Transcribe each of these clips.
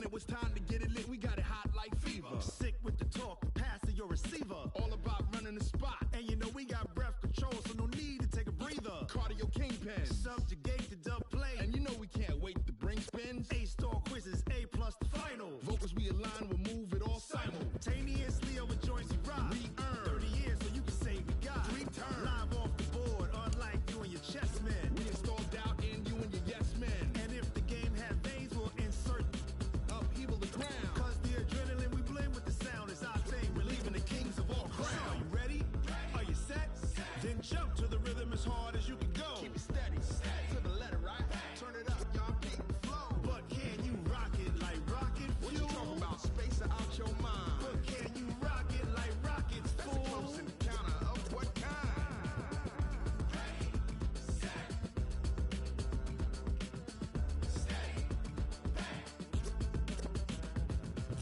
it was time to get it lit, we got it hot like fever. Sick with the talk, the pass to your receiver. All about running the spot. And you know we got breath control, so no need to take a breather. Cardio kingpin. Subjugate the dub play. And you know we can't wait to bring spins. A-star quizzes, A+ the final. Vocals we align, we'll move it all simultaneously over joints we rock. We earn 30 years so you can say we got 3 turns. Live off the board, unlike you and your chess men. We install doubt in you and your yes men. And if the game had veins, we'll insert upheaval the ground. Cause the adrenaline we blend with the sound is our thing. Relieving the kings of all crowns. So are you ready? Are you set? Then jump to the rhythm as hard as you can go. Keep it steady, to the letter, right? Turn it up, y'all, keep it flow. But can you rock it like rocket fuel? What you talking about? Space out your mind. But can you rock it like rockets, That's fool? a close encounter of what kind? Ready, set, steady, bang.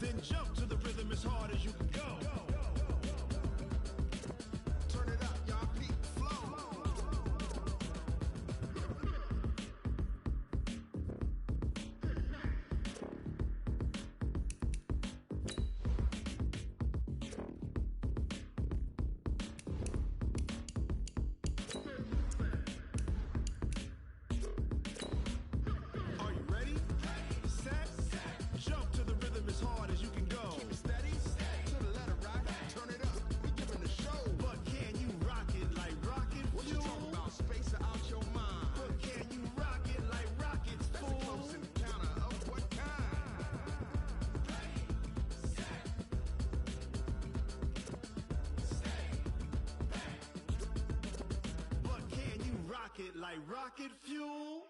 Then jump to the rhythm as hard as you can go. Turn it up, y'all, keep it flow. Are you ready? Set, jump to the rhythm as hard as you can go. Keep it steady, to the letter, right? Turn it up, we giving the show. But can you rock it like rocket What you fuel? talking about? Space out your mind. But can you rock it like rockets, That's a fool? close encounter of what kind? But can you rock it like rocket fuel?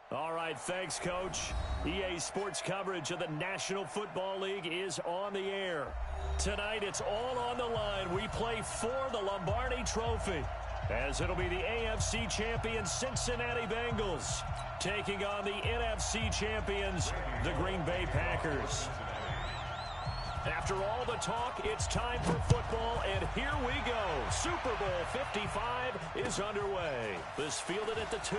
All right, thanks, Coach. EA Sports coverage of the National Football League is on the air. Tonight, it's all on the line. We play for the Lombardi Trophy, as it'll be the AFC champion Cincinnati Bengals taking on the NFC champions, the Green Bay Packers. After all the talk, it's time for football, and here we go. Super Bowl 55 is underway. This fielded at the 2.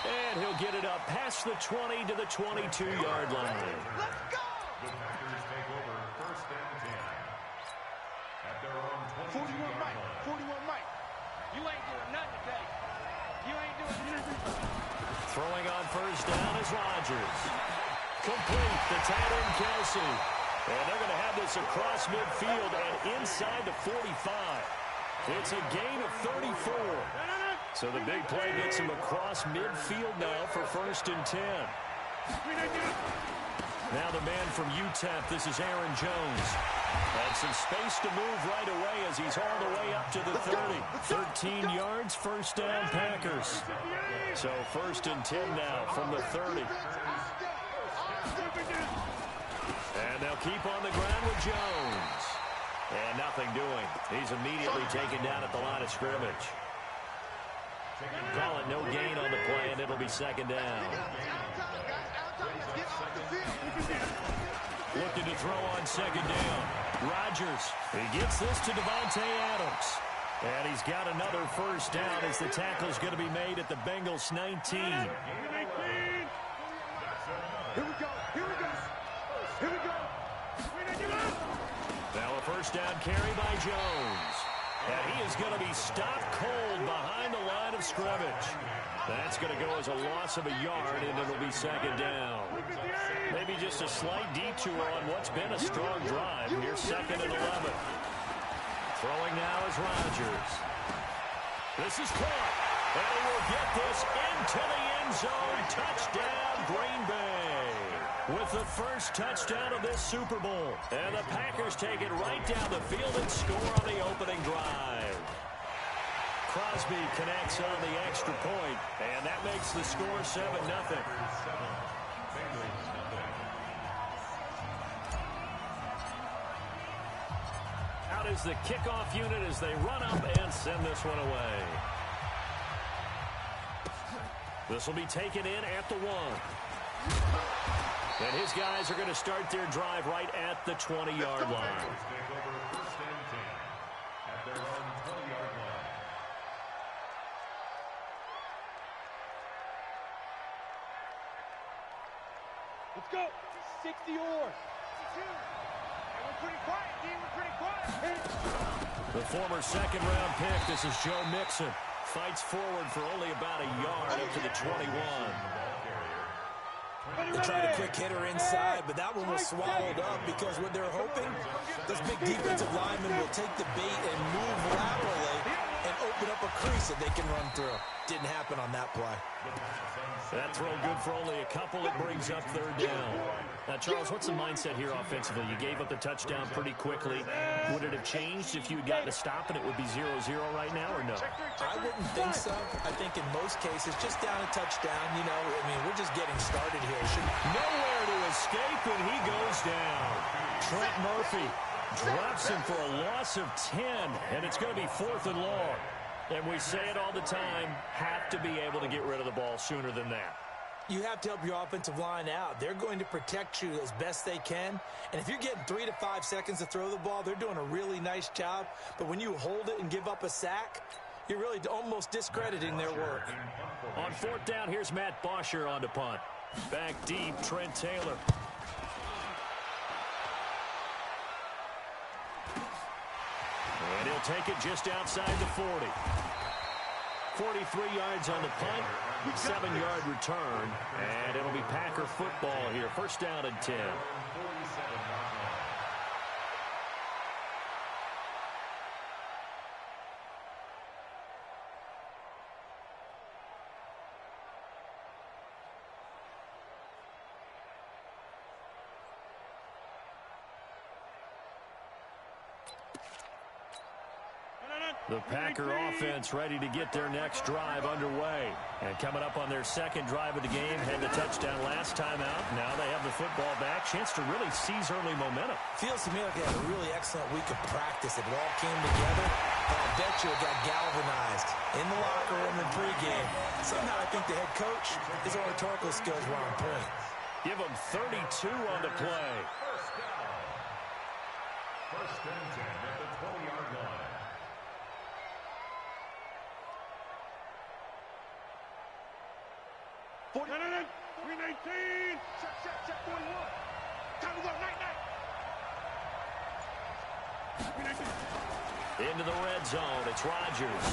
And he'll get it up past the 20 to the 22-yard line. Let's go! The Packers take over first and 10 at their own 22-yard 41 Mike, line. 41 Mike. You ain't doing nothing today. You ain't doing nothing. Throwing on first down is Rodgers. Complete the tight end Kelsey. And they're going to have this across midfield and inside the 45. It's a gain of 34. So the big play gets him across midfield now for first and 10. Now the man from UTEP, this is Aaron Jones. And some space to move right away as he's all the way up to the 30. 13 yards, first down Packers. So first and 10 now from the 30. And they'll keep on the ground with Jones. And nothing doing. He's immediately taken down at the line of scrimmage. Call it no gain on the play, and it'll be second down. Looking to throw on second down. Rodgers, he gets this to Devontae Adams. And he's got another first down as the tackle's going to be made at the Bengals 19. Here we go. Here we go. Here we go. Now a first down carry by Jones. And he is going to be stopped cold behind the line of scrimmage. That's going to go as a loss of a yard, and it'll be second down. Maybe just a slight detour on what's been a strong drive. Here's second and 11. Throwing now is Rodgers. This is caught. And he will get this into the end zone. Touchdown, Green Bay. With the first touchdown of this Super Bowl. And the Packers take it right down the field and score on the opening drive. Crosby connects on the extra point, and that makes the score 7-0. Out is the kickoff unit as they run up and send this one away. This will be taken in at the 1. And his guys are going to start their drive right at the 20-yard line. Take over first and 10 at their own 20-yard line. Let's go. 60 yours. 62. And we're pretty quiet, D. We're pretty quiet. The former second-round pick, this is Joe Mixon, fights forward for only about a yard up to the 21. They tried a quick hitter inside, but that one was swallowed up because what they're hoping, those big defensive linemen will take the bait and move laterally and open up a crease that they can run through. Didn't happen on that play. That throw good for only a couple. It brings up third down. Now, Charles, what's the mindset here offensively? You gave up the touchdown pretty quickly. Would it have changed if you had gotten a stop and it would be 0-0 right now, or no? I wouldn't think so. I think in most cases, just down a touchdown, you know, I mean, we're just getting started here. Nowhere to escape, and he goes down. Trent Murphy drops him for a loss of 10, and it's going to be 4th and long. And we say it all the time, have to be able to get rid of the ball sooner than that. You have to help your offensive line out. They're going to protect you as best they can. And if you're getting 3 to 5 seconds to throw the ball, they're doing a really nice job. But when you hold it and give up a sack, you're really almost discrediting their work. On 4th down, here's Matt Bosher on to punt. Back deep, Trent Taylor. And he'll take it just outside the 40. 43 yards on the punt, 7-yard return, and it'll be Packer football here. 1st down and 10. The Packer offense ready to get their next drive underway. And coming up on their second drive of the game, had the touchdown last time out. Now they have the football back. Chance to really seize early momentum. Feels to me like they had a really excellent week of practice. It all came together. And I bet you it got galvanized in the locker room in pregame. Somehow I think the head coach, his oratorical skills were on point. Give him 32 on the play. First and 10 at the 20-yard line. Green 18. Check 41. Time to go. Night. Into the red zone. It's Rodgers.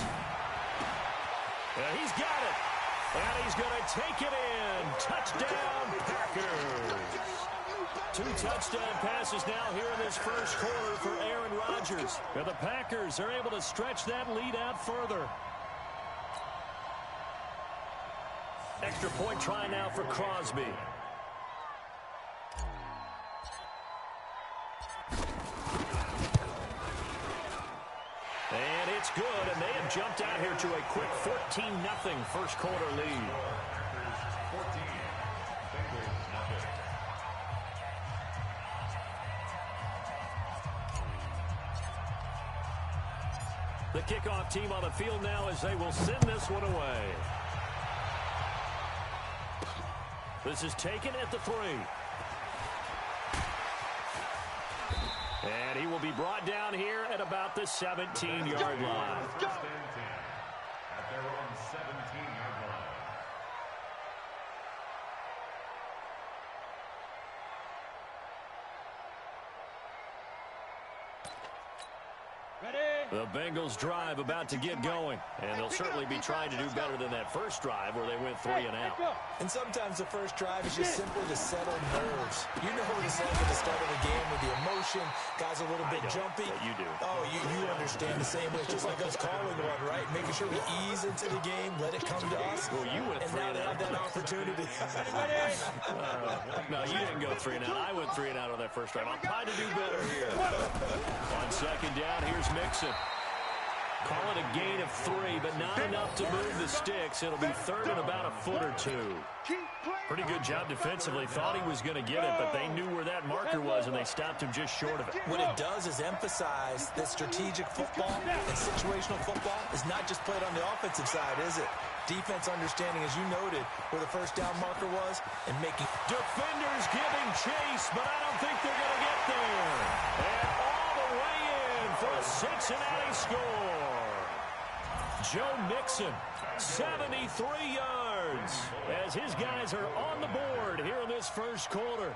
And he's got it. And he's going to take it in. Touchdown, Packers. 2 touchdown passes now here in this first quarter for Aaron Rodgers. And the Packers are able to stretch that lead out further. Extra point try now for Crosby. And it's good, and they have jumped out here to a quick 14-0 first quarter lead. The kickoff team on the field now as they will send this one away. This is taken at the 3. And he will be brought down here at about the 17-yard line. First and 10 at their own 17-yard line. The Bengals drive about to get going, and they'll certainly be trying to do better than that first drive where they went 3 and out. And sometimes the first drive is just simply to settle nerves. You know what it's like at the start of the game with the emotion, guys a little bit jumpy. You do. Oh, you understand the same way. It's just like us calling one, right? Making sure we ease into the game, let it come to us. Well, you went and 3 now and they out. have that opportunity. No, you didn't go 3 and out. I went 3 and out on that first drive. I'm trying to do better here. On second down, here's Mixon. Call it a gain of 3, but not enough to move the sticks. It'll be third and about a foot or two. Pretty good job defensively. Thought he was going to get it, but they knew where that marker was, and they stopped him just short of it. What it does is emphasize that strategic football and situational football is not just played on the offensive side, is it? Defense understanding, as you noted, where the first down marker was and making... Defenders giving chase, but I don't think they're going to get there. And all the way in for a Cincinnati score. Joe Mixon, 73 yards, as his guys are on the board here in this first quarter.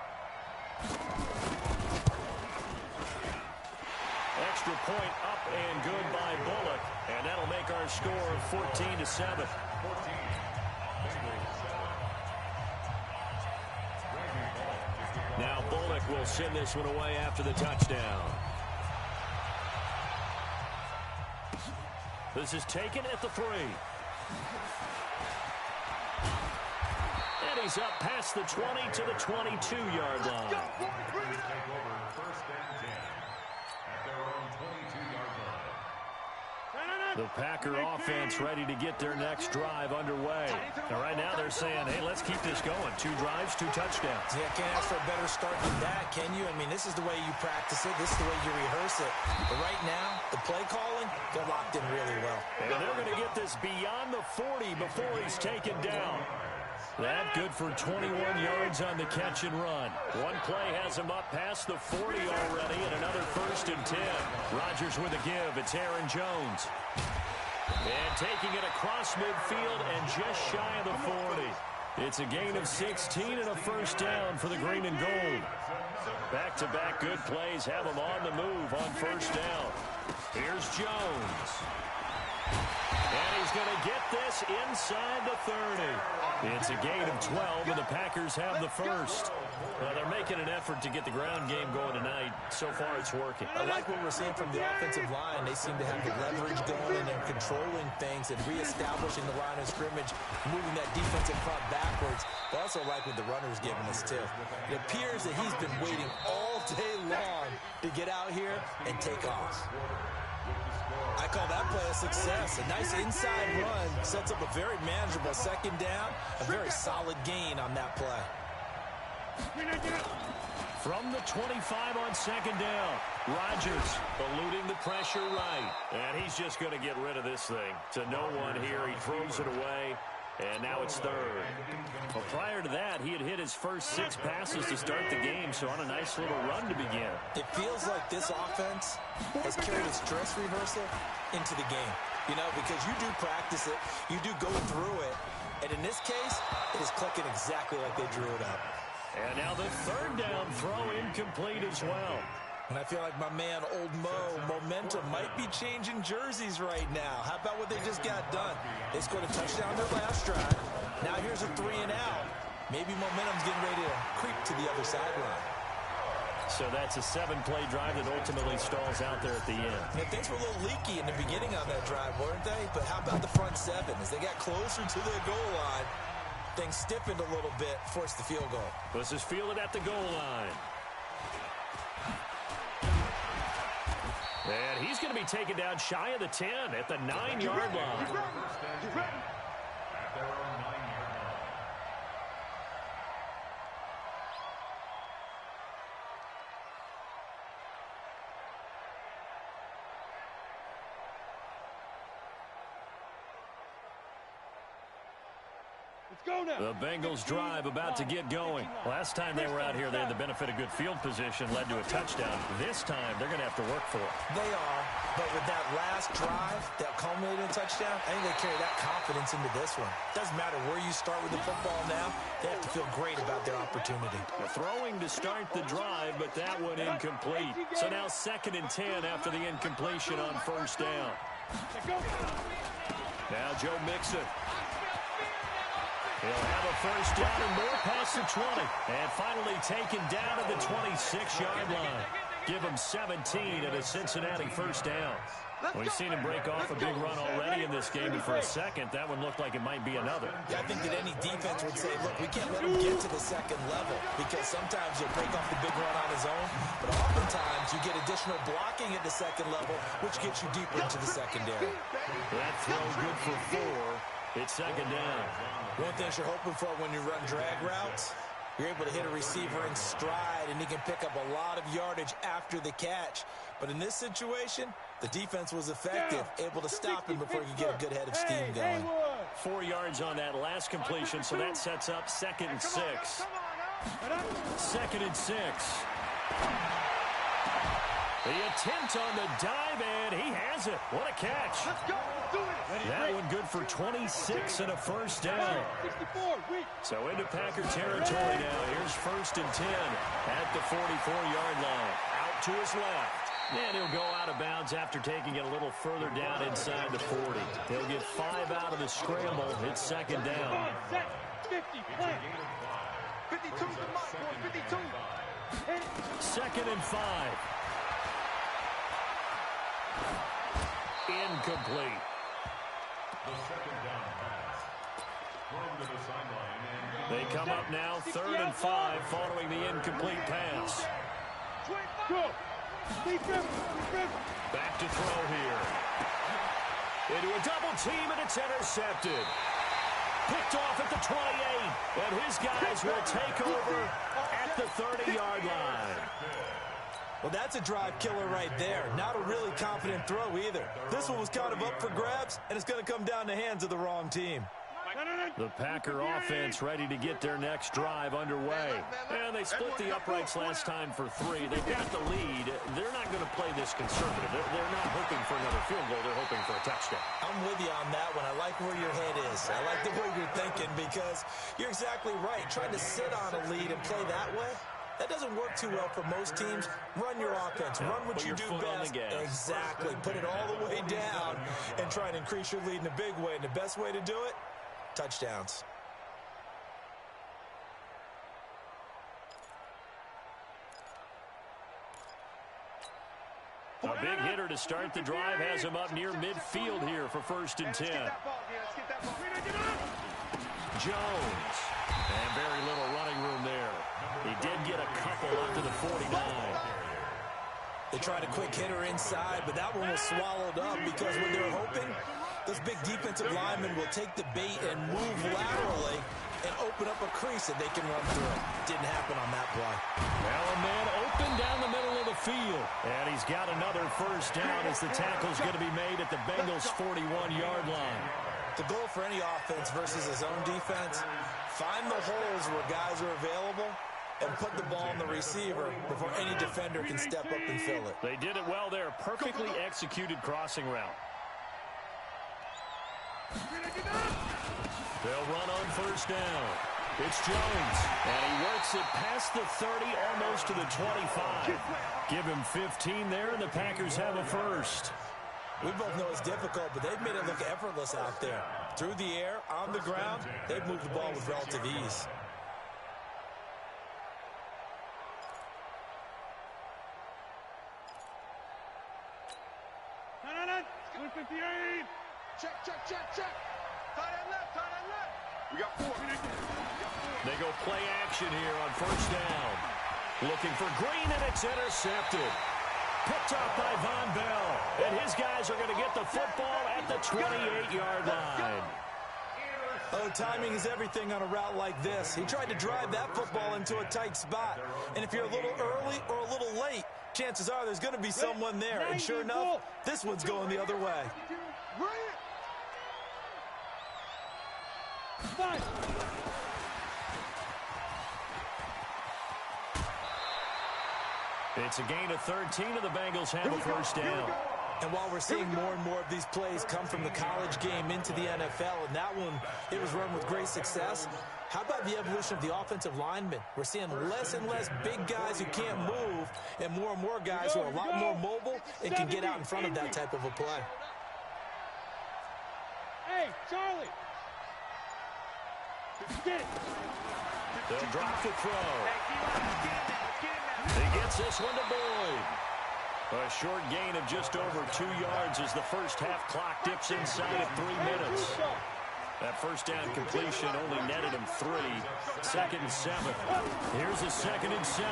Extra point up and good by Bullock, and that'll make our score 14-7. Now Bullock will send this one away after the touchdown. This is taken at the 3. And he's up past the 20 to the 22-yard line. Take over first and 10 at their own 22-yard line. The Packer offense ready to get their next drive underway. And right now they're saying, hey, let's keep this going. 2 drives, 2 touchdowns. Yeah, can't ask for a better start than that, can you? I mean, this is the way you practice it. This is the way you rehearse it. But right now, the play calling, they're locked in really well. And they're going to get this beyond the 40 before he's taken down. That good for 21 yards on the catch and run. One play has him up past the 40 already, and another first and 10. Rodgers with a give. It's Aaron Jones. And taking it across midfield and just shy of the 40. It's a gain of 16 and a first down for the green and gold. Back-to-back good plays have him on the move on first down. Here's Jones. And he's going to get this inside the 30. It's a gain of 12, and the Packers have the first. Well, they're making an effort to get the ground game going tonight. So far, it's working. I like what we're seeing from the offensive line. They seem to have the leverage going and controlling things and reestablishing the line of scrimmage, moving that defensive front backwards. I also like what the runner's giving us, too. It appears that he's been waiting all day long to get out here and take off. I call that play a success. A nice inside run sets up a very manageable second down. A very solid gain on that play. From the 25 on second down, Rodgers eluding the pressure right. And he's just going to get rid of this thing. To no one here. He throws it away. And now it's third. Well, prior to that, he had hit his first 6 passes to start the game, so on a nice little run to begin. It feels like this offense has carried its dress rehearsal into the game. You know, because you do practice it, you do go through it, and in this case, it is clicking exactly like they drew it up. And now the third down throw incomplete as well. And I feel like my man, Old Mo, momentum might be changing jerseys right now. How about what they just got done? They scored a touchdown their last drive. Now here's a 3 and out. Maybe momentum's getting ready to creep to the other sideline. So that's a 7-play drive that ultimately stalls out there at the end. Yeah, things were a little leaky in the beginning on that drive, weren't they? But how about the front 7? As they got closer to the goal line, things stiffened a little bit, forced the field goal. This is fielded at the goal line. And he's going to be taken down shy of the 10 at the 9-yard line. At their own 9-yard line. Go now. The Bengals drive about to get going. Last time they were out here, they had the benefit of good field position, led to a touchdown. This time, they're going to have to work for it. They are, but with that last drive that culminated in a touchdown, I think they carry that confidence into this one. Doesn't matter where you start with the football now, they have to feel great about their opportunity. Throwing to start the drive, but that one incomplete. So now 2nd and 10 after the incompletion on first down. Now Joe Mixon. He'll have a first down and more past the 20. And finally taken down at the 26-yard line. give them 17 and a Cincinnati first down. We've seen him break off a big run already in this game, and for a second, that one looked like it might be another. Yeah, I think that any defense would say, look, we can't let him get to the second level, because sometimes he'll break off the big run on his own, but oftentimes you get additional blocking at the second level, which gets you deeper into the secondary. That throw good for 4. It's second down. One thing you're hoping for when you run drag routes, you're able to hit a receiver in stride, and he can pick up a lot of yardage after the catch. But in this situation, the defense was effective, able to stop him before he could get a good head of steam going. 4 yards on that last completion, so that sets up 2nd and 6. 2nd and 6. The attempt on the dive, and he has it. What a catch. Let's go. Do it. That one good for 26 and a first down. 64. So into Packer territory now. Here's 1st and 10 at the 44-yard line. Out to his left. And he'll go out of bounds after taking it a little further down inside the 40. He'll get 5 out of the scramble. It's second down. 50. Plant. 52. Come on, 52. 2nd and 5. Incomplete. The second down pass. Thrown to the sideline. They come up now 3rd and 5 following the incomplete pass. Go. Back to throw here. Into a double team, and it's intercepted. Picked off at the 28, and his guys will take over at the 30-yard line. Well, that's a drive killer right there. Not a really confident throw either. This one was kind of up for grabs, and it's going to come down the hands of the wrong team. The Packer offense ready to get their next drive underway. And they split the uprights last time for 3. They've got the lead. They're not going to play this conservative. They're not hoping for another field goal. They're hoping for a touchdown. I'm with you on that one. I like where your head is. I like the way you're thinking, because you're exactly right. Trying to sit on a lead and play that way, that doesn't work too well for most teams. Run your offense. Run what you do best. Exactly. Put it all the way down and try and increase your lead in a big way. And the best way to do it, touchdowns. A big hitter to start the drive has him up near midfield here for 1st and 10. Jones. And very little running room there. He did get a couple up to the 49. They tried a quick hitter inside, but that one was swallowed up, because when they're hoping, those big defensive linemen will take the bait and move laterally and open up a crease that they can run through. Didn't happen on that play. Well, a man open down the middle of the field. And he's got another first down as the tackle's going to be made at the Bengals' 41-yard line. The goal for any offense versus his own defense, find the holes where guys are available and put the ball on the receiver before any defender can step up and fill it. They did it well there. Perfectly executed crossing route. They'll run on first down. It's Jones, and he works it past the 30, almost to the 25. Give him 15 there, and the Packers have a first. We both know it's difficult, but they've made it look effortless out there. Through the air, on the ground, they've moved the ball with relative ease. Check. Tight end left. We got 4. They go play action here on first down. Looking for Green, and it's intercepted. Picked off by Von Bell. And his guys are going to get the football at the 28-yard line. Oh, timing is everything on a route like this. He tried to drive that football into a tight spot. And if you're a little early or a little late, chances are there's going to be someone there. And sure enough, this one's going the other way. It's a gain of 13, and the Bengals have a first down. And while we're seeing more and more of these plays come from the college game into the NFL, and that one, it was run with great success, how about the evolution of the offensive linemen? We're seeing less and less big guys who can't move, and more guys who are a lot more mobile and can get out in front of that type of a play. Hey, Charlie. Get it. They'll drop the throw. He gets this one to Boyd. A short gain of just over 2 yards as the first half clock dips inside of 3 minutes. That first down completion only netted him 3. 2nd and 7. Here's a 2nd and 7.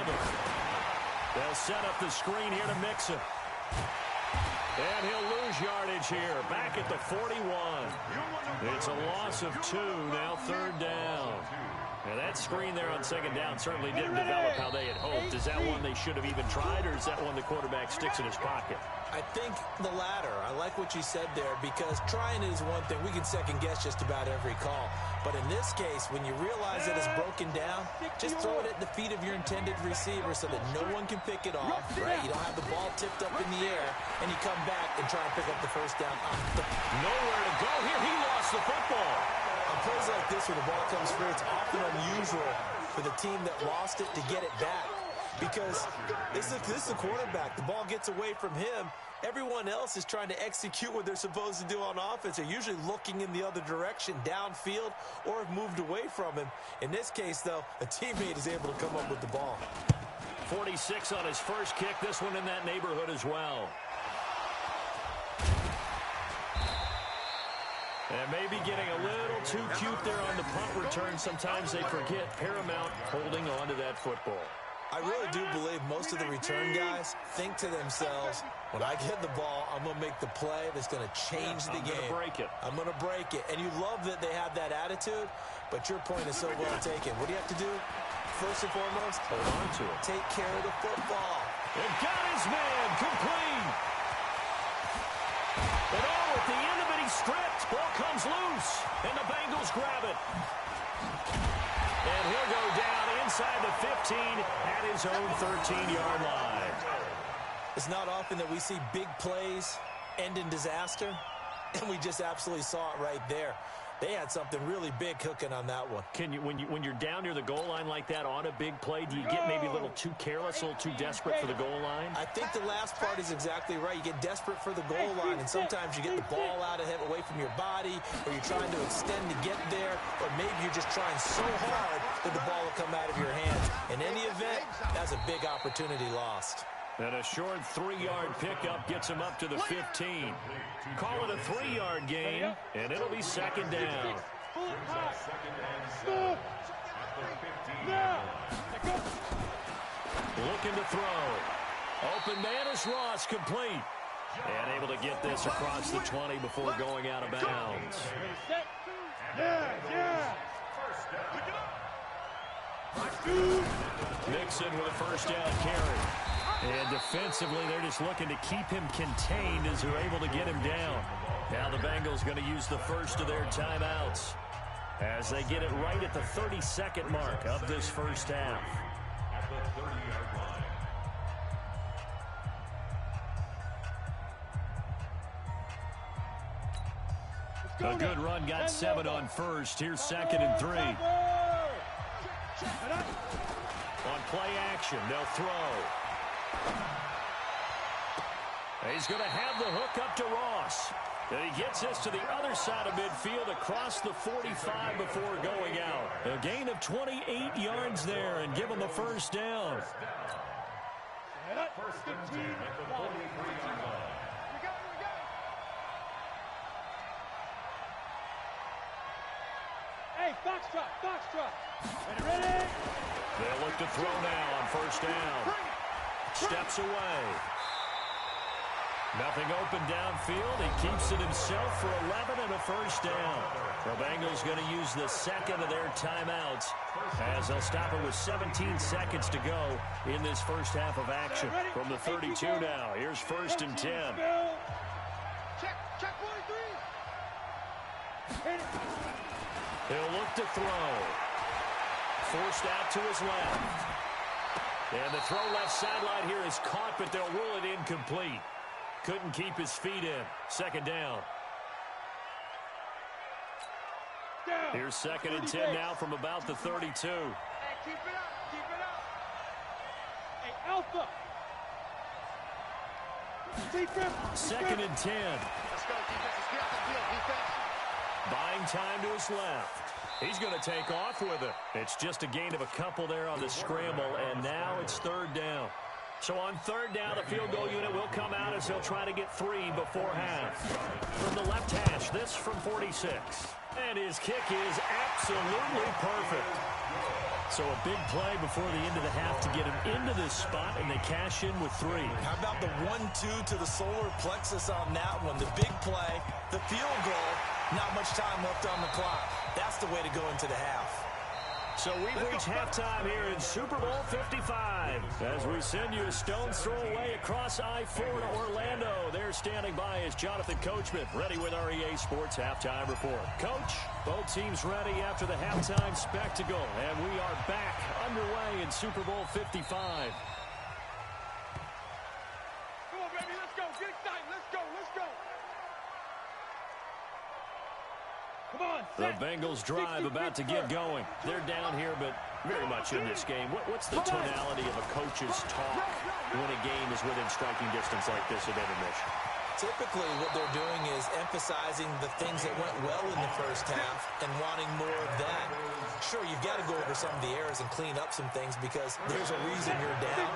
They'll set up the screen here to Mixon. And he'll lose yardage here. Back at the 41. It's a loss of 2. Now 3rd down. And that screen there on 2nd down certainly didn't develop how they had hoped. Is that one they should have even tried, or is that one the quarterback sticks in his pocket? I think the latter. I like what you said there, because trying it is one thing. We can second guess just about every call. But in this case, when you realize that it's broken down, just throw it at the feet of your intended receiver so that no one can pick it off, right? You don't have the ball tipped up in the air, and you come back and try and pick up the first down. Nowhere to go here. He lost the football. On plays like this where the ball comes free, it's often unusual for the team that lost it to get it back. Because this is the quarterback. The ball gets away from him. Everyone else is trying to execute what they're supposed to do on offense. They're usually looking in the other direction, downfield, or have moved away from him. In this case, though, a teammate is able to come up with the ball. 46 on his first kick. This one in that neighborhood as well. And maybe getting a little too cute there on the punt return. Sometimes they forget paramount holding on to that football. I really do believe most of the return guys think to themselves, when I get the ball, I'm going to make the play that's going to change the game. I'm going to break it. I'm going to break it. And you love that they have that attitude, but your point is so well taken. What do you have to do? First and foremost, hold on to it. Take care of the football. And got his man complete. And at the end of it, he's stripped. Ball comes loose, and the Bengals grab it. And he'll go down inside the 15 at his own 13-yard line. It's not often that we see big plays end in disaster, and we just absolutely saw it right there. They had something really big cooking on that one. Can you, when you're down near the goal line like that on a big play, do you get maybe a little too careless, a little too desperate for the goal line? I think the last part is exactly right. You get desperate for the goal line, and sometimes you get the ball out ahead, away from your body, or you're trying to extend to get there, or maybe you're just trying so hard that the ball will come out of your hands. In any event, that's a big opportunity lost. And a short 3-yard pickup gets him up to the 15. Call it a 3-yard gain, and it'll be 2nd down. Looking to throw. Open man is Ross, complete. And able to get this across the 20 before going out of bounds. Mixon with a first down carry. And defensively, they're just looking to keep him contained as they're able to get him down. Now the Bengals going to use the first of their timeouts as they get it right at the 32nd mark of this first half. At the 30-yard line. A good run, got 7 on first. Here's 2nd and 3. On play action, they'll throw. He's going to have the hook up to Ross. And he gets this to the other side of midfield across the 45 before going out. A gain of 28 yards there and give him a first down. First and 10 at the 43-yard line. Hey, foxtrot. Ready? They'll look to throw now on first down. Steps away. Nothing open downfield. He keeps it himself for 11 and a first down. The Bengals going to use the second of their timeouts as they'll stop it with 17 seconds to go in this first half of action. From the 32 now, here's 1st and 10. Check 43. He'll look to throw. Forced out to his left. And the throw left sideline here is caught, but they'll rule it incomplete. Couldn't keep his feet in. 2nd down. Here's 2nd and 10 now from about the 32. Hey, keep it up. Keep it up. Hey, Alpha. 2nd and 10. Let's go, defense. Let's get out the field. Defense. Buying time to his left. He's going to take off with it. It's just a gain of a couple there on the scramble, and now it's third down. So on third down, the field goal unit will come out as he'll try to get 3 before half. From the left hash, this from 46. And his kick is absolutely perfect. So a big play before the end of the half to get him into this spot, and they cash in with 3. How about the 1-2 to the solar plexus on that one? The big play, the field goal, not much time left on the clock. That's the way to go into the half. So we've reached halftime here in Super Bowl 55. As we send you a stone's throw away across I-4 to Orlando. There standing by is Jonathan Coachman, ready with our EA Sports Halftime Report. Coach, both teams ready after the halftime spectacle. And we are back underway in Super Bowl 55. Come on, baby, let's go. Get excited. Let's go. Let's go. Come on, the Bengals drive about to get going. They're down here, but very much in this game. What's the tonality of a coach's talk when a game is within striking distance like this at intermission? Typically, what they're doing is emphasizing the things that went well in the first half and wanting more of that. Sure, you've got to go over some of the errors and clean up some things because there's a reason you're down.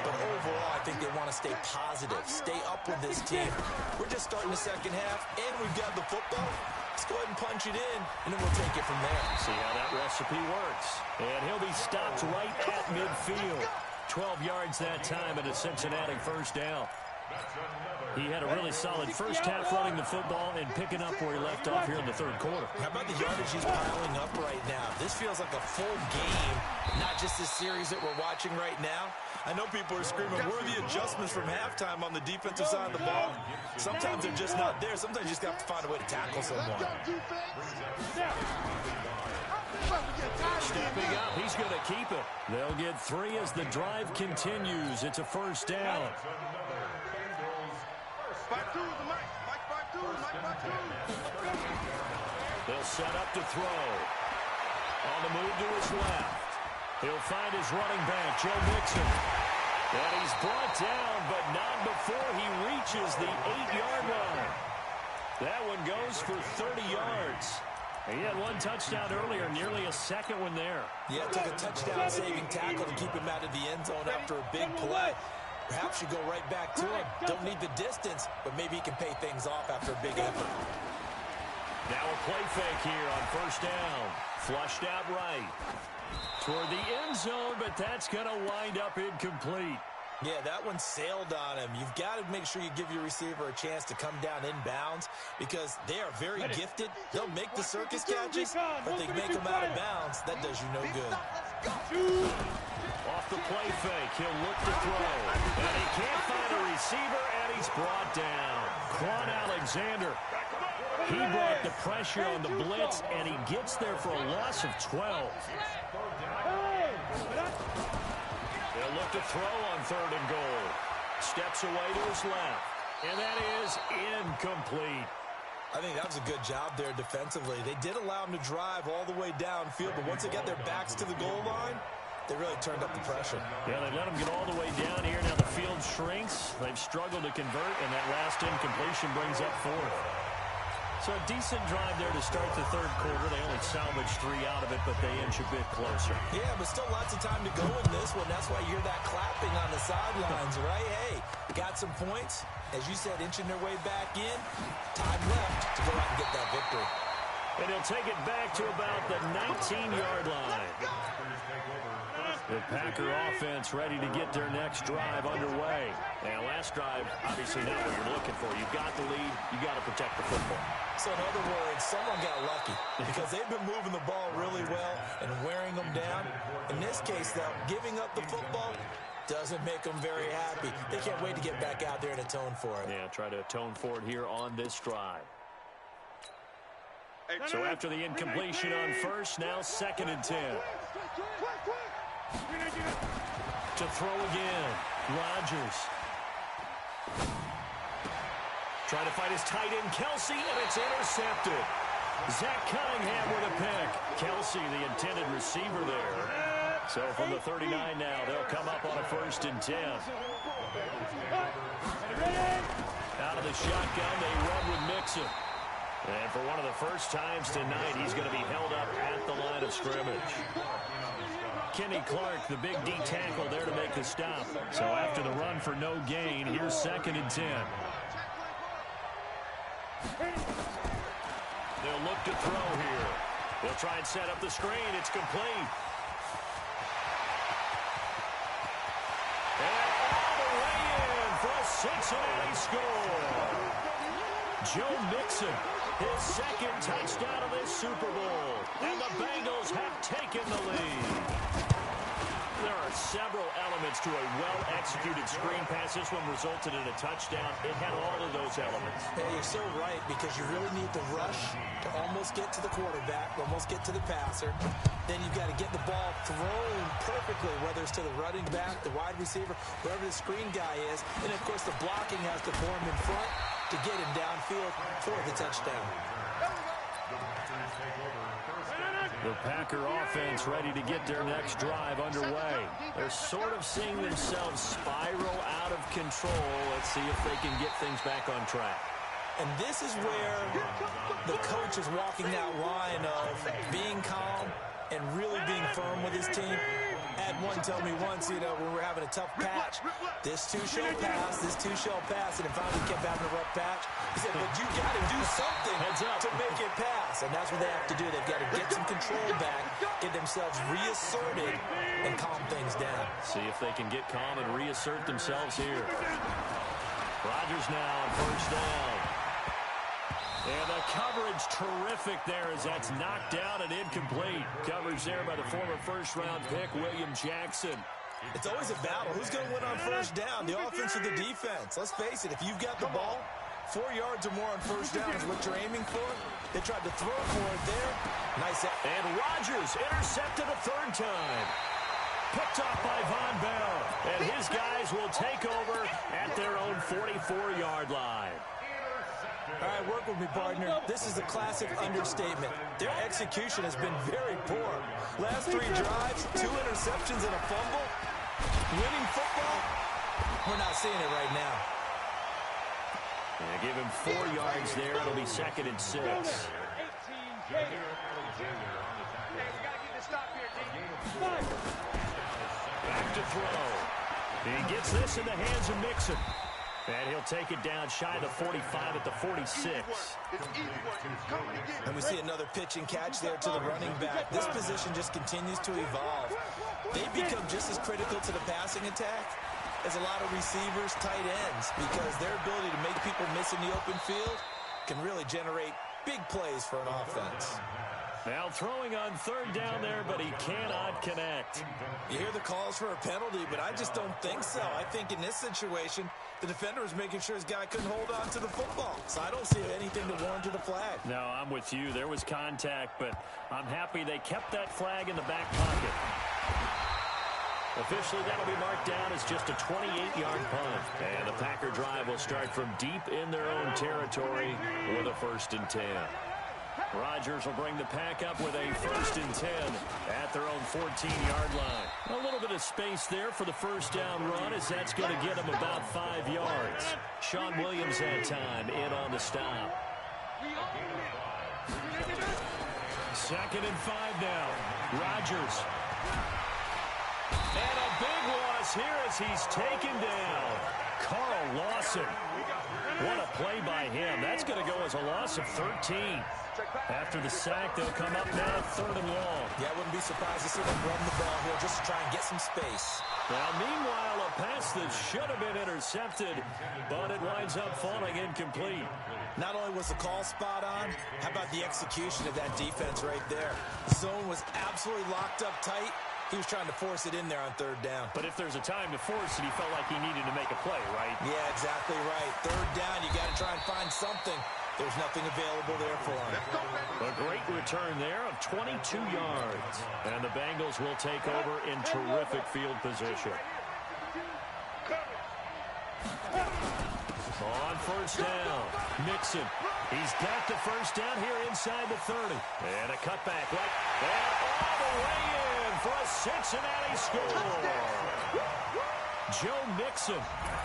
But overall, I think they want to stay positive, stay up with this team. We're just starting the second half, and we've got the football. Let's go ahead and punch it in, and then we'll take it from there. See how that recipe works. And he'll be stopped right at midfield. 12 yards that time and a Cincinnati first down. He had a really solid first half running the football and picking up where he left off here in the third quarter. How about the yardage he's piling up right now? This feels like a full game, not just this series that we're watching right now. I know people are screaming, where are the adjustments from halftime on the defensive side of the ball? Sometimes they're just not there. Sometimes you just have to find a way to tackle someone. Stepping up, he's going to keep it. They'll get 3 as the drive continues. It's a first down. They'll set up to throw. On the move to his left. He'll find his running back, Joe Mixon. And he's brought down, but not before he reaches the 8-yard line. That one goes for 30 yards. He had 1 touchdown earlier, nearly a second one there. Yeah, it took a touchdown-saving tackle to keep him out of the end zone after a big play. Perhaps you go right back to him. Don't need the distance, but maybe he can pay things off after a big effort. Now a play fake here on first down. Flushed out right. Toward the end zone, but that's going to wind up incomplete. Yeah, that one sailed on him. You've got to make sure you give your receiver a chance to come down inbounds because they are very gifted. They'll make the circus catches, but they make them out of bounds. That does you no good. Off the play fake, he'll look to throw. And he can't find a receiver, and he's brought down. Quan Alexander. He brought the pressure on the blitz, and he gets there for a loss of 12. They'll look to throw on third and goal. Steps away to his left. And that is incomplete. I think that was a good job there defensively. They did allow him to drive all the way downfield, but once they got their backs to the goal line, they really turned up the pressure. Yeah, they let him get all the way down here. Now the field shrinks. They've struggled to convert, and that last incompletion brings up 4th. So a decent drive there to start the third quarter. They only salvaged 3 out of it, but they inch a bit closer. Yeah, but still lots of time to go in this one. That's why you hear that clapping on the sidelines, right? Hey, got some points. As you said, inching their way back in. Time left to go out and get that victory. And he'll take it back to about the 19-yard line. The Packer offense ready to get their next drive underway. And last drive, obviously not what you're looking for. You've got the lead. You got to protect the football. So in other words, someone got lucky because they've been moving the ball really well and wearing them down. In this case, though, giving up the football doesn't make them very happy. They can't wait to get back out there and atone for it. Yeah, try to atone for it here on this drive. So after the incompletion on first, now 2nd and 10. To throw again, Rodgers. Trying to fight his tight end, Kelsey, and it's intercepted. Zach Cunningham with a pick. Kelsey, the intended receiver there. So from the 39 now, they'll come up on a 1st and 10. Out of the shotgun, they run with Mixon. And for one of the first times tonight, he's going to be held up at the line of scrimmage. Kenny Clark, the big D tackle, there to make the stop. So after the run for no gain, here's 2nd and 10. They'll look to throw here. They'll try and set up the screen. It's complete. And all the way in for a Cincinnati score. Joe Mixon, his 2nd touchdown of this Super Bowl. And the Bengals have taken the lead. There are several elements to a well-executed screen pass. This one resulted in a touchdown. It had all of those elements. Yeah, you're so right, because you really need the rush to almost get to the quarterback, almost get to the passer. Then you've got to get the ball thrown perfectly, whether it's to the running back, the wide receiver, wherever the screen guy is. And, of course, the blocking has to form in front to get him downfield for the touchdown. The Packer offense ready to get their next drive underway. They're sort of seeing themselves spiral out of control. Let's see if they can get things back on track. And this is where the coach is walking that line of being calm and really being firm with his team. Had one tell me once, when we're having a tough patch, this too shall pass, and if I kept having a rough patch, he said, but you got to do something to make it pass. And that's what they have to do. They've got to get some control back, get themselves reasserted, and calm things down. See if they can get calm and reassert themselves here. Rodgers now on 1st down. And the coverage terrific there as that's knocked down and incomplete. Coverage there by the former 1st-round pick, William Jackson. It's always a battle. Who's going to win on 1st down, the offense or the defense? Let's face it, if you've got the ball, 4 yards or more on 1st down is what you're aiming for. They tried to throw for it there. Nice. And Rodgers intercepted a 3rd time. Picked off by Von Bell. And his guys will take over at their own 44-yard line. All right, work with me, partner. This is a classic understatement. Their execution has been very poor. Last 3 drives, 2 interceptions and a fumble. Winning football, we're not seeing it right now. Yeah, give him 4 yards there. It'll be 2nd and 6. Back to throw. He gets this in the hands of Mixon. And he'll take it down shy of the 45 at the 46. And we see another pitch and catch there to the running back. This position just continues to evolve. They become just as critical to the passing attack as a lot of receivers, tight ends, because their ability to make people miss in the open field can really generate big plays for an offense. Now throwing on 3rd down there, but he cannot connect. You hear the calls for a penalty, but I just don't think so. I think in this situation, the defender was making sure his guy couldn't hold on to the football. So I don't see anything to warrant a flag. No, I'm with you. There was contact, but I'm happy they kept that flag in the back pocket. Officially, that'll be marked down as just a 28-yard punt. And the Packer drive will start from deep in their own territory with a 1st and 10. Rodgers will bring the pack up with a 1st and 10 at their own 14-yard line. A little bit of space there for the 1st down run, as that's going to get him about 5 yards. Sean Williams had time in on the stop. 2nd and 5 now. Rodgers. And a big loss here as he's taken down. Carl Lawson. What a play by him. That's going to go as a loss of 13. After the sack, they'll come up now 3rd and long. Yeah, I wouldn't be surprised to see them run the ball here just to try and get some space. Now, meanwhile, a pass that should have been intercepted, but it winds up falling incomplete. Not only was the call spot on, how about the execution of that defense right there? Zone was absolutely locked up tight. He was trying to force it in there on 3rd down. But if there's a time to force it, he felt like he needed to make a play, right? Yeah, exactly right. 3rd down, you got to try and find something. There's nothing available there for him. A great return there of 22 yards. And the Bengals will take over in terrific field position. On 1st down, Mixon. He's got the 1st down here inside the 30. And a cutback right. And all the way in for a Cincinnati score. Joe Mixon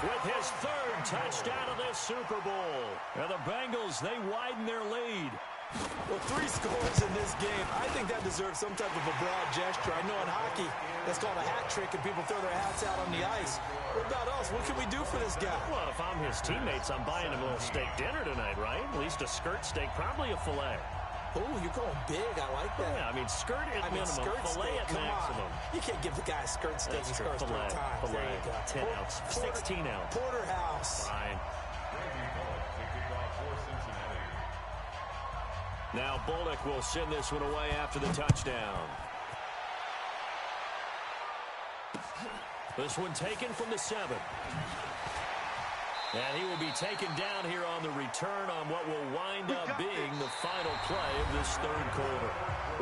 with his third touchdown of this Super Bowl. And the Bengals, they widen their lead. Well, 3 scores in this game. I think that deserves some type of a broad gesture. I know in hockey, that's called a hat trick, and people throw their hats out on the ice. What about us? What can we do for this guy? Well, if I'm his teammates, I'm buying him a little steak dinner tonight, right? At least a skirt steak, probably a filet. Oh, you're going big. I like that. Yeah, I mean, skirt at minimum, skirt filet steak, at come maximum. on. You can't give the guy a skirt steak. He scores 3 times. Filet, There you go. 10 ounce, 16 ounce. Porterhouse. Fine. Now Bullock will send this one away after the touchdown. This one taken from the 7. And he will be taken down here on the return on what will wind up being the final play of this third quarter.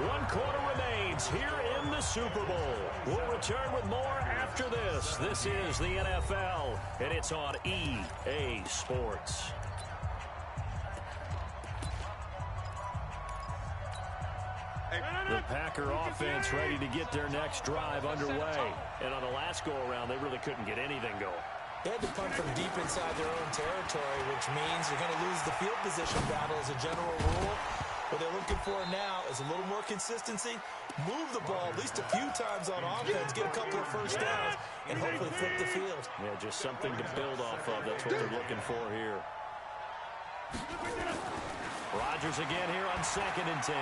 1 quarter remains here in the Super Bowl. We'll return with more after this. This is the NFL, and it's on EA Sports. The Packer offense ready to get their next drive underway. And on the last go-around, they really couldn't get anything going. They had to punt from deep inside their own territory, which means you're going to lose the field position battle as a general rule. What they're looking for now is a little more consistency, move the ball at least a few times on offense, get a couple of first downs, and hopefully flip the field. Yeah, just something to build off of. That's what they're looking for here. Rodgers again here on 2nd and 10.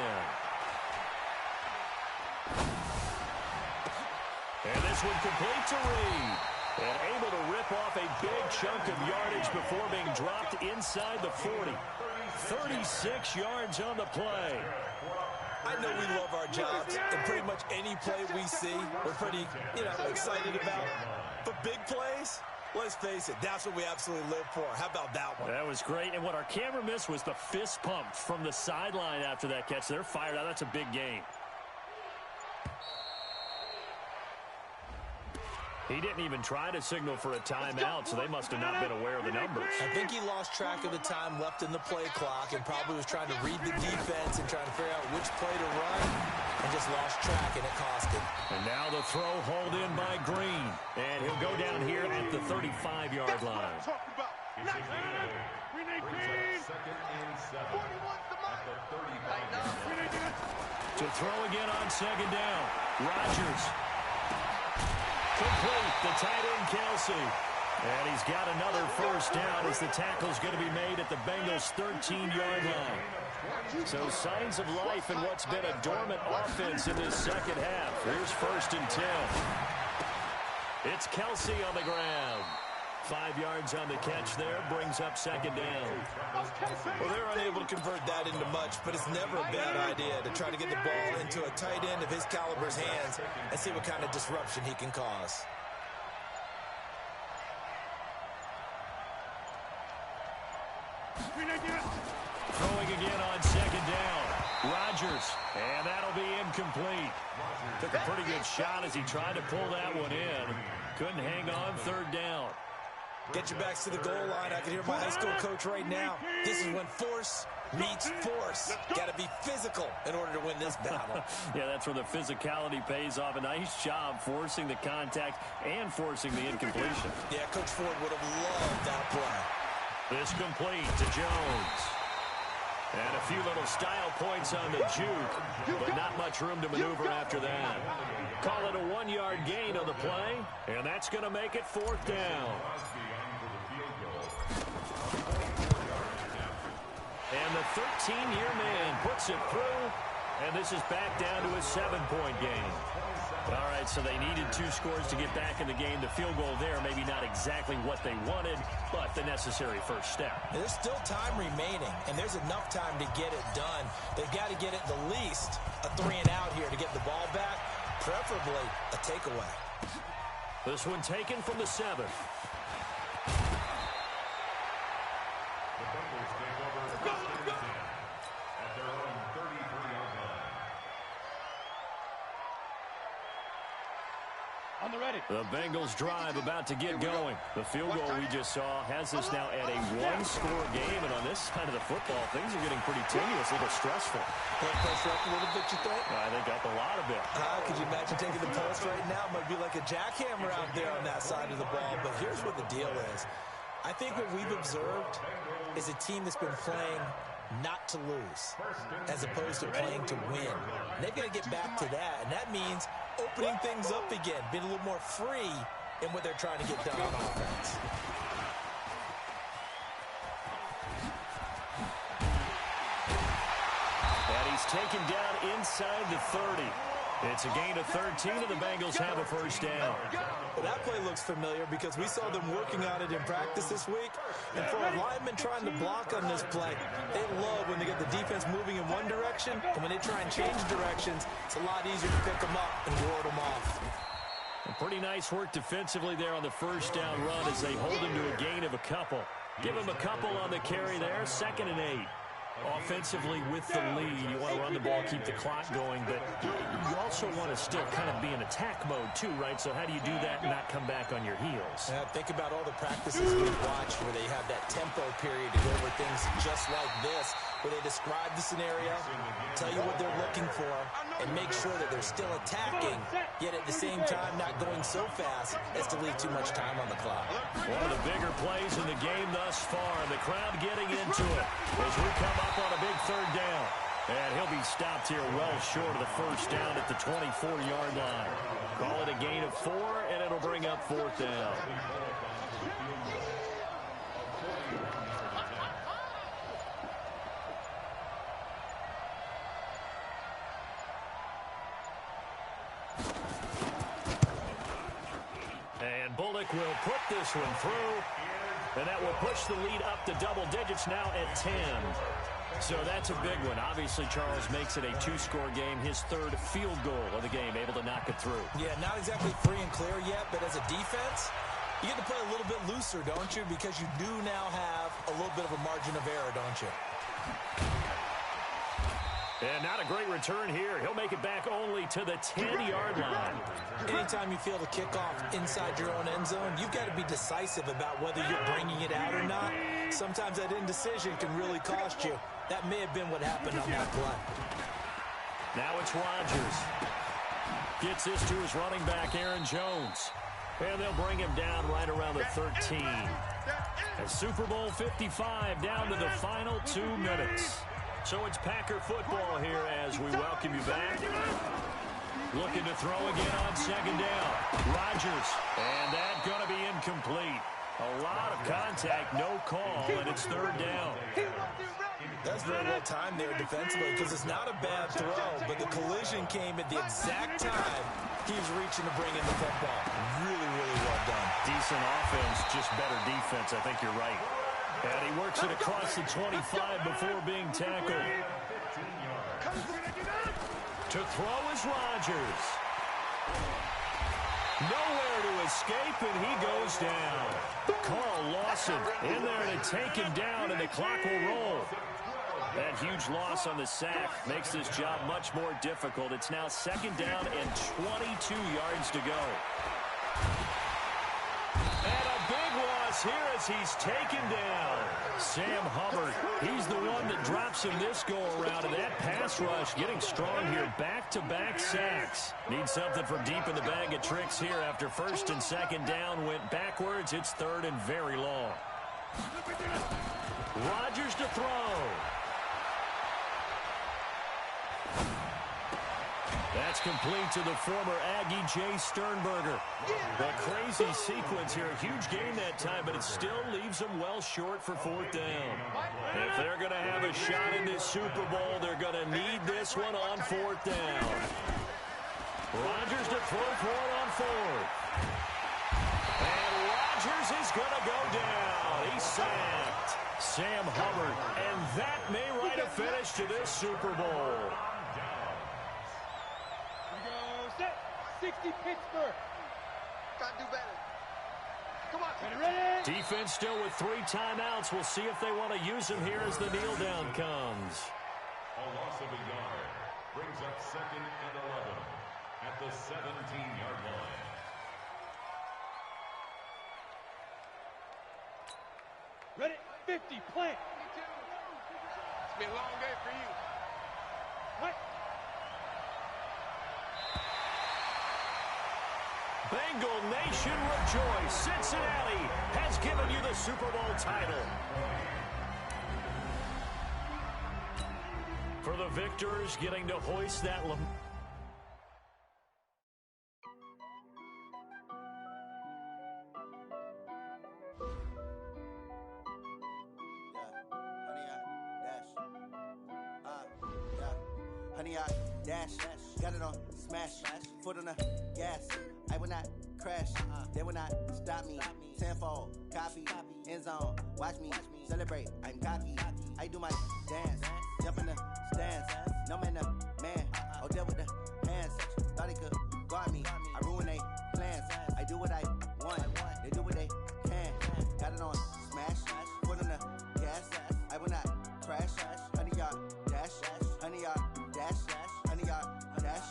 And this one complete to Reed. And able to rip off a big chunk of yardage before being dropped inside the 40. 36 yards on the play. I know we love our jobs, and pretty much any play we see, we're pretty, excited about. But big plays, let's face it, that's what we absolutely live for. How about that one? That was great. And what our camera missed was the fist pump from the sideline after that catch. They're fired out. That's a big game. He didn't even try to signal for a timeout, so they must have not been aware of the numbers. I think he lost track of the time left in the play clock and probably was trying to read the defense and trying to figure out which play to run and just lost track, and it cost him. And now the throw hauled in by Green. And he'll go down here at the 35-yard line. We need Green. 41's the mark. To throw again on 2nd down. Rodgers. Complete, the tight end, Kelsey. And he's got another first down as the tackle's going to be made at the Bengals' 13-yard line. So signs of life in what's been a dormant offense in this second half. Here's 1st and 10. It's Kelsey on the ground. 5 yards on the catch there, brings up 2nd down. Well, they're unable to convert that into much, but it's never a bad idea to try to get the ball into a tight end of his caliber's hands and see what kind of disruption he can cause. Throwing again on 2nd down. Rodgers, and that'll be incomplete. Took a pretty good shot as he tried to pull that one in. Couldn't hang on 3rd down. Get your backs to the goal line. I can hear my high school coach right now. This is when force meets force. Got to be physical in order to win this battle. Yeah, that's where the physicality pays off. A nice job forcing the contact and forcing the incompletion. Yeah, Coach Ford would have loved that play. This complete to Jones. And a few little style points on the juke, but not much room to maneuver after that. Call it a 1-yard gain on the play, and that's going to make it 4th down. And the 13-year man puts it through, and this is back down to a 7-point game. All right, so they needed 2 scores to get back in the game. The field goal there, maybe not exactly what they wanted, but the necessary first step. There's still time remaining, and there's enough time to get it done. They've got to get at the least a 3-and-out here to get the ball back, preferably a takeaway. This one taken from the 7th. The Bengals drive about to get going. The field goal we just saw has us now at a 1-score game, and on this side of the football, things are getting pretty tenuous, a little stressful. Blood pressure up a little bit, you think? I think up a lot of it. Could you imagine taking the pulse right now? My be like a jackhammer out there on that side of the ball. But here's what the deal is. I think what we've observed is a team that's been playing not to lose as opposed to playing to win. And they've got to get back to that, and that means opening things up again, being a little more free in what they're trying to get done on offense. And he's taken down inside the 30. It's a gain of 13, and the Bengals have a first down. Well, that play looks familiar because we saw them working on it in practice this week. And for a lineman trying to block on this play, they love when they get the defense moving in one direction, and when they try and change directions, it's a lot easier to pick them up and ward them off. And pretty nice work defensively there on the first down run as they hold him to a gain of a couple. Give him a couple on the carry there, 2nd and 8. Offensively with the lead, you want to run the ball, keep the clock going, but you also want to still kind of be in attack mode too, right? So how do you do that and not come back on your heels? Think about all the practices we've watched where they have that tempo period to go over things just like this, where they describe the scenario, tell you what they're looking for, and make sure that they're still attacking, yet at the same time not going so fast as to leave too much time on the clock. One of the bigger plays in the game thus far, the crowd getting into it as we come up on a big 3rd down. And he'll be stopped here well short of the first down at the 24-yard line. Call it a gain of 4, and it'll bring up 4th down. And Bullock will put this one through, and that will push the lead up to double digits now at 10. So that's a big one. Obviously, Charles makes it a 2-score game, his 3rd field goal of the game, able to knock it through. Yeah, not exactly free and clear yet, but as a defense, you get to play a little bit looser, don't you? Because you do now have a little bit of a margin of error, don't you? And not a great return here. He'll make it back only to the 10-yard line. Anytime you feel the kickoff inside your own end zone, you've got to be decisive about whether you're bringing it out or not. Sometimes that indecision can really cost you. That may have been what happened on that play. Now it's Rodgers. Gets this to his running back, Aaron Jones. And they'll bring him down right around the 13. And Super Bowl 55 down to the final 2 minutes. So it's Packer football here as we welcome you back. Looking to throw again on 2nd down. Rodgers. And that's going to be incomplete. A lot of contact, no call, and it's 3rd down. That's very well timed there defensively because it's not a bad throw, but the collision came at the exact time he was reaching to bring in the football. Really, really well done. Decent offense, just better defense. I think you're right. And he works it across the 25 before being tackled. To throw is Rodgers. Nowhere to escape, and he goes down. Carl Lawson in there to take him down, and the clock will roll. That huge loss on the sack makes this job much more difficult. It's now 2nd down and 22 yards to go. And a big loss here as he's taken down. Sam Hubbard, he's the one that drops him this go-around, and that pass rush getting strong here. Back-to-back sacks. Need something from deep in the bag of tricks here after 1st and 2nd down went backwards. It's 3rd and very long. Rodgers to throw. That's complete to the former Aggie Jay Sternberger. A crazy sequence here. A huge game that time, but it still leaves them well short for 4th down. If they're going to have a shot in this Super Bowl, they're going to need this one on 4th down. Rodgers to throw for it on 4th. And Rodgers is going to go down. He's sacked. Sam Hubbard. And that may write a finish to this Super Bowl. 60 Pittsburgh. Gotta do better. Come on. Ready? Defense still with 3 timeouts. We'll see if they want to use them here as the kneel down comes. A loss of a yard brings up 2nd and 11 at the 17-yard line. Ready? 50, plant. It's been a long day for you. What? Bengal Nation rejoice. Cincinnati has given you the Super Bowl title. For the victors, getting to hoist that Honey, I dash, got it on smash, foot on the gas. I will not crash, they will not stop me. Tenfold, copy, end zone, watch me celebrate. I'm cocky, I do my dance, jump in the stands. No man, the man, oh, deal with the hands. Thought he could guard me, I ruin they plans. I do what I want, they do what they can. Got it on smash, foot on the gas. I will not crash, honey, y'all dash, honey, y'all dash, honey, y'all dash,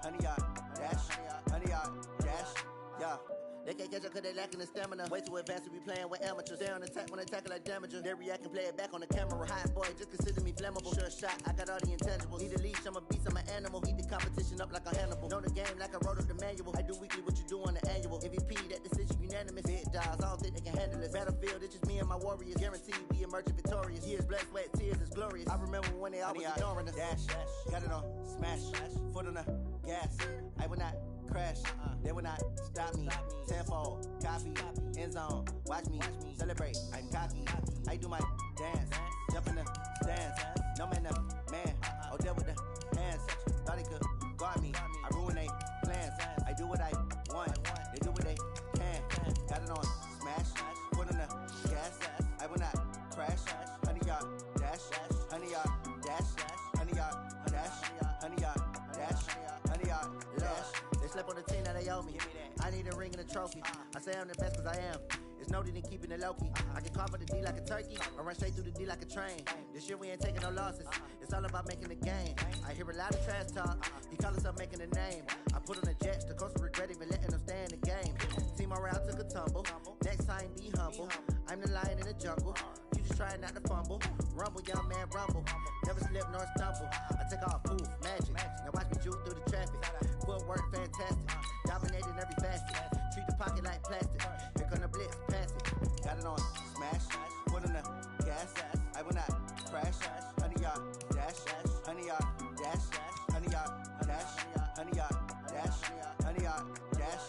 honey, y'all dash, honey, y'all dash, yeah. They can't catch up cause they lacking the stamina. Way too advanced to be playing with amateurs. They on attack when they tackle like damager. They react and play it back on the camera. Hot boy, just consider me flammable. Sure shot, I got all the intangibles. Need a leash, I'm a beast, I'm an animal. Heat the competition up like a Hannibal. Know the game like I wrote up the manual. I do weekly what you do on the annual. MVP, that decision unanimous. Big dials, I don't think they can handle this. Battlefield, it's just me and my warriors. Guaranteed we emerging victorious. Years, blood, sweat, tears, is glorious. I remember when they always ignoring us. Dash, got it on smash, foot on the gas. I will not crash, they will not stop me. Tenfold, copy, end zone, watch me celebrate. I'm cocky, I do my dance, jump in the stands. No man, the man, oh, deal with the hands. Thought he could guard me, I ruin they plans. I do what I want, they do what they can. Got it on smash, foot on the gas. I will not crash, honey, y'all dash, honey, y'all dash, honey, y'all dash, honey, y'all dash, honey, y'all dash. They slept on the team that they owe me. I need a ring and a trophy. I say I'm the best cause I am. It's no need in keeping it low-key. I can carve the D like a turkey, or run straight through the D like a train. This year we ain't taking no losses. It's all about making the game. I hear a lot of trash talk. He call himself making a name. I put on the Jets, the coach regret even letting them stay in the game. Team around took a tumble. Next time be humble. I'm the lion in the jungle. You just trying not to fumble. Rumble, young man, rumble. Never slip nor stumble. I take off, poof, magic. Now watch me juke through the traffic. Footwork fantastic. Dominating every facet. Treat the pocket like plastic. Here come the blitz, pass it. Got it on smash, foot on the gas. I will not crash. Honey, y'all dash, honey, y'all dash, honey, y'all dash, honey, y'all dash, honey, y'all dash.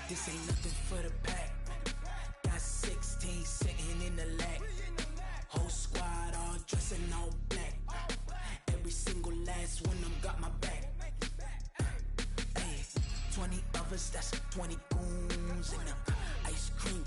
This ain't nothing for the pack. Got 16 sitting in the lag. Whole squad all dressing all black. Every single last one of them got my back. Ay, 20 of us, that's 20 goons in them. Ice cream